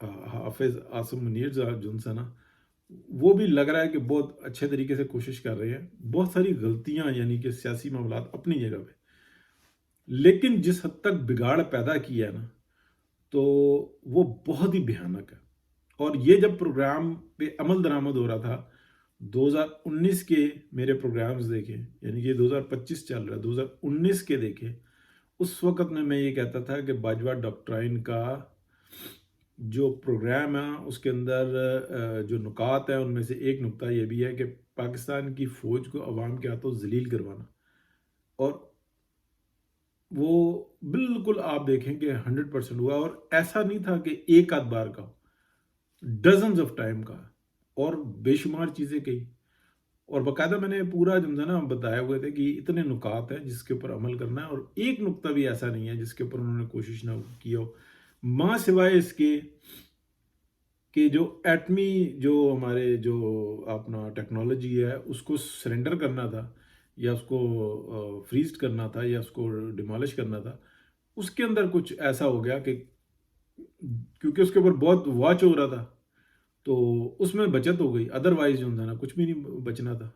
حافظ آصم منیر جو ان سے نا وہ بھی لگ رہا ہے کہ بہت اچھے طریقے سے کوشش کر رہے ہیں. بہت ساری غلطیاں یعنی کہ سیاسی معاملات اپنی جگہ پہ، لیکن جس حد تک بگاڑ پیدا کیا ہے نا تو وہ بہت ہی بھیانک ہے. اور یہ جب پروگرام پہ عمل درآمد ہو رہا تھا 2019 کے میرے پروگرامز دیکھیں، یعنی کہ 2025 چل رہا ہے، 2019 کے دیکھیں، اس وقت میں یہ کہتا تھا کہ باجوہ ڈاکٹرائن کا جو پروگرام ہے اس کے اندر جو نکات ہیں ان میں سے ایک نکتہ یہ بھی ہے کہ پاکستان کی فوج کو عوام کے ہاتھوں ذلیل کروانا. اور وہ بالکل آپ دیکھیں کہ 100% ہوا، اور ایسا نہیں تھا کہ ایک آدھ بار کا، ڈزنز آف ٹائم کا، اور بے شمار چیزیں کہی. اور باقاعدہ میں نے پورا جو نا بتایا ہوئے تھے کہ اتنے نکات ہیں جس کے اوپر عمل کرنا ہے، اور ایک نکتہ بھی ایسا نہیں ہے جس کے اوپر انہوں نے کوشش نہ کی ہو، ماں سوائے اس کے کہ جو ایٹمی جو ہمارے جو اپنا ٹیکنالوجی ہے اس کو سرنڈر کرنا تھا، یا اس کو فریز کرنا تھا، یا اس کو ڈیمالش کرنا تھا. اس کے اندر کچھ ایسا ہو گیا کہ کیونکہ اس کے اوپر بہت واچ ہو رہا تھا تو اس میں بچت ہو گئی، ادروائز جو تھا نا کچھ بھی نہیں بچنا تھا.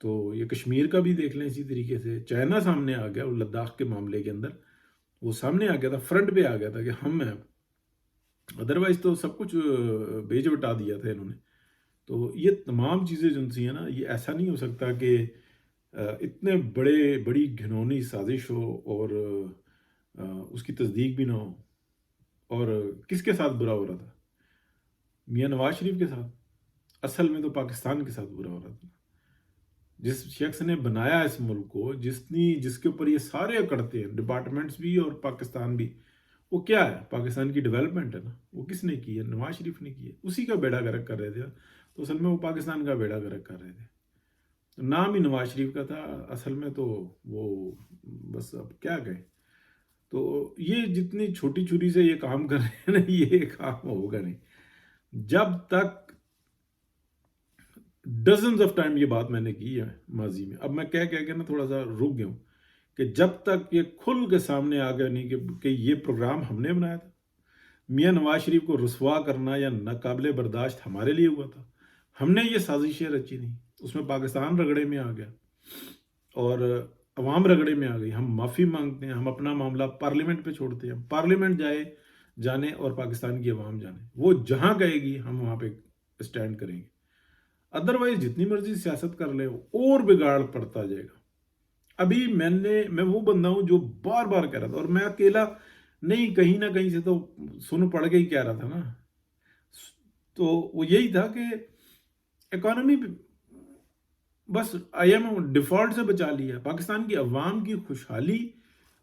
تو یہ کشمیر کا بھی دیکھ لیں، اسی طریقے سے چائنا سامنے آ گیا، وہ لداخ کے معاملے کے اندر وہ سامنے آ گیا تھا، فرنٹ پہ آ گیا تھا کہ ہم ہیں. ادروائز تو سب کچھ بیچ بٹا دیا تھا انہوں نے. تو یہ تمام چیزیں جو سی ہیں نا، یہ ایسا نہیں ہو سکتا کہ اتنے بڑی گھنونی سازش ہو اور اس کی تصدیق بھی نہ ہو. اور کس کے ساتھ برا ہو رہا تھا؟ میاں نواز شریف کے ساتھ. اصل میں تو پاکستان کے ساتھ برا ہو رہا تھا. جس شخص نے بنایا اس ملک کو، جس کے اوپر یہ سارے اکڑتے ہیں، ڈپارٹمنٹس بھی اور پاکستان بھی، وہ کیا ہے؟ پاکستان کی ڈیولپمنٹ ہے نا. وہ کس نے کی ہے؟ نواز شریف نے کی ہے. اسی کا بیڑا گرک کر رہے تھے. تو اصل میں وہ پاکستان کا بیڑا گرک کر رہے تھے. نام ہی نواز شریف کا تھا، اصل میں تو وہ بس اب کیا کہیں. تو یہ جتنی چھوٹی چھری سے یہ کام کر رہے ہیں نا، یہ کام ہوگا نہیں جب تک ڈزنز آف ٹائم. یہ بات میں نے کی ہے ماضی میں، اب میں کہہ کے نا تھوڑا سا رک گیا ہوں کہ جب تک یہ کھل کے سامنے آ گیا نہیں کہ یہ پروگرام ہم نے بنایا تھا. میاں نواز شریف کو رسوا کرنا یا ناقابل برداشت ہمارے لیے ہوا تھا. ہم نے یہ سازشیں رچی نہیں. اس میں پاکستان رگڑے میں آ گیا اور عوام رگڑے میں آ گئی. ہم معافی مانگتے ہیں، ہم اپنا معاملہ پارلیمنٹ پہ چھوڑتے ہیں. پارلیمنٹ جانے اور پاکستان کی عوام جانے، وہ جہاں کہے گی ہم وہاں پہ اسٹینڈ کریں گے. ادروائز جتنی مرضی سیاست کر لے اور بگاڑ پڑتا جائے گا. ابھی میں وہ بندہ ہوں جو بار بار کہہ رہا تھا، اور میں اکیلا نہیں، کہیں نہ کہیں سے تو سن پڑ کے ہی کہہ رہا تھا نا. تو وہ یہی تھا کہ اکانومی بس آئی ایم ڈیفالٹ سے بچا لیا. پاکستان کی عوام کی خوشحالی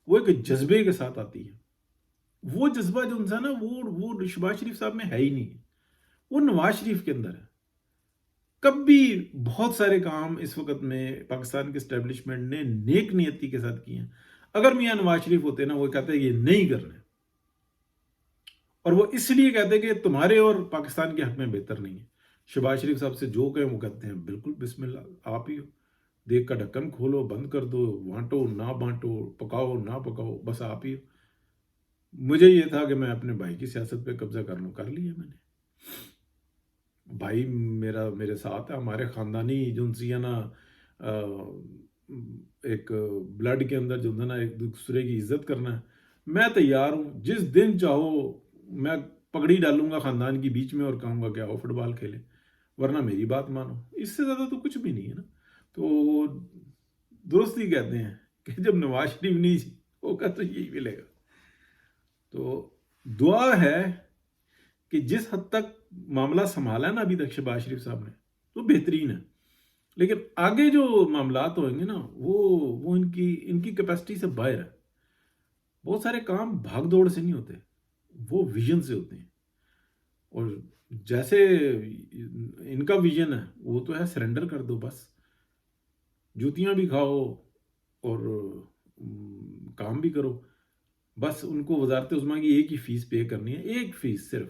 وہ ایک جذبے کے ساتھ آتی ہے. وہ جذبہ جو انسان نا وہ شہباز شریف صاحب میں ہے ہی نہیں. وہ نواز شریف کے اندر ہے. کبھی بہت سارے کام اس وقت میں پاکستان کے اسٹیبلشمنٹ نے نیک نیتی کے ساتھ کیے ہیں. اگر میاں نواز شریف ہوتے نا، وہ کہتے ہیں یہ نہیں کرنا، اور وہ اس لیے کہتے ہیں کہ تمہارے اور پاکستان کے حق میں بہتر نہیں ہے. شہباز شریف صاحب سے جو کہیں وہ کہتے ہیں بالکل بسم اللہ، آپ ہی ہو، دیکھ کا ڈھکن کھولو، بند کر دو، بانٹو نہ بانٹو، پکاؤ نہ پکاؤ، بس آپ ہی ہو. مجھے یہ تھا کہ میں اپنے بھائی کی سیاست پہ قبضہ کر لوں، کر لیا میں نے. بھائی میرے ساتھ ہے، ہمارے خاندانی جو سی نا ایک بلڈ کے اندر جو ہے نا ایک دوسرے کی عزت کرنا ہے. میں تیار ہوں، جس دن چاہو میں پگڑی ڈالوں گا خاندان کی بیچ میں اور کہوں گا کہ آؤ فٹ بال کھیلے، ورنہ میری بات مانو. اس سے زیادہ تو کچھ بھی نہیں ہے نا. تو دوست ہی کہتے ہیں کہ جب نواز شریف نہیں ہوگا تو یہی ملے گا. تو دعا ہے کہ جس حد تک معاملہ سنبھالا ہے نا ابھی تک شہباز شریف صاحب نے، وہ بہترین ہے. لیکن آگے جو معاملات ہوئیں گے نا، وہ ان کی کیپیسٹی سے باہر ہے. بہت سارے کام بھاگ دوڑ سے نہیں ہوتے، وہ ویژن سے ہوتے ہیں. اور جیسے ان کا ویژن ہے وہ تو ہے سرنڈر کر دو، بس جوتیاں بھی کھاؤ اور کام بھی کرو. بس ان کو وزارت عظمیٰ کی ایک ہی فیس پے کرنی ہے، ایک فیس صرف،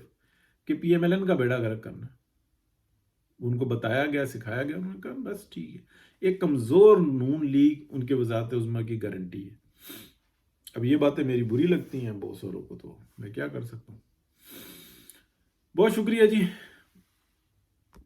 کہ پی ایم ایل این کا بیڑا گرک کرنا. ان کو بتایا گیا، سکھایا گیا، انہوں نے کہا بس ٹھیک ہے. ایک کمزور نون لیگ ان کے وزارت عظمیٰ کی گارنٹی ہے. اب یہ باتیں میری بری لگتی ہیں بہت ساروں کو، تو میں کیا کر سکتا ہوں. بہت شکریہ جی.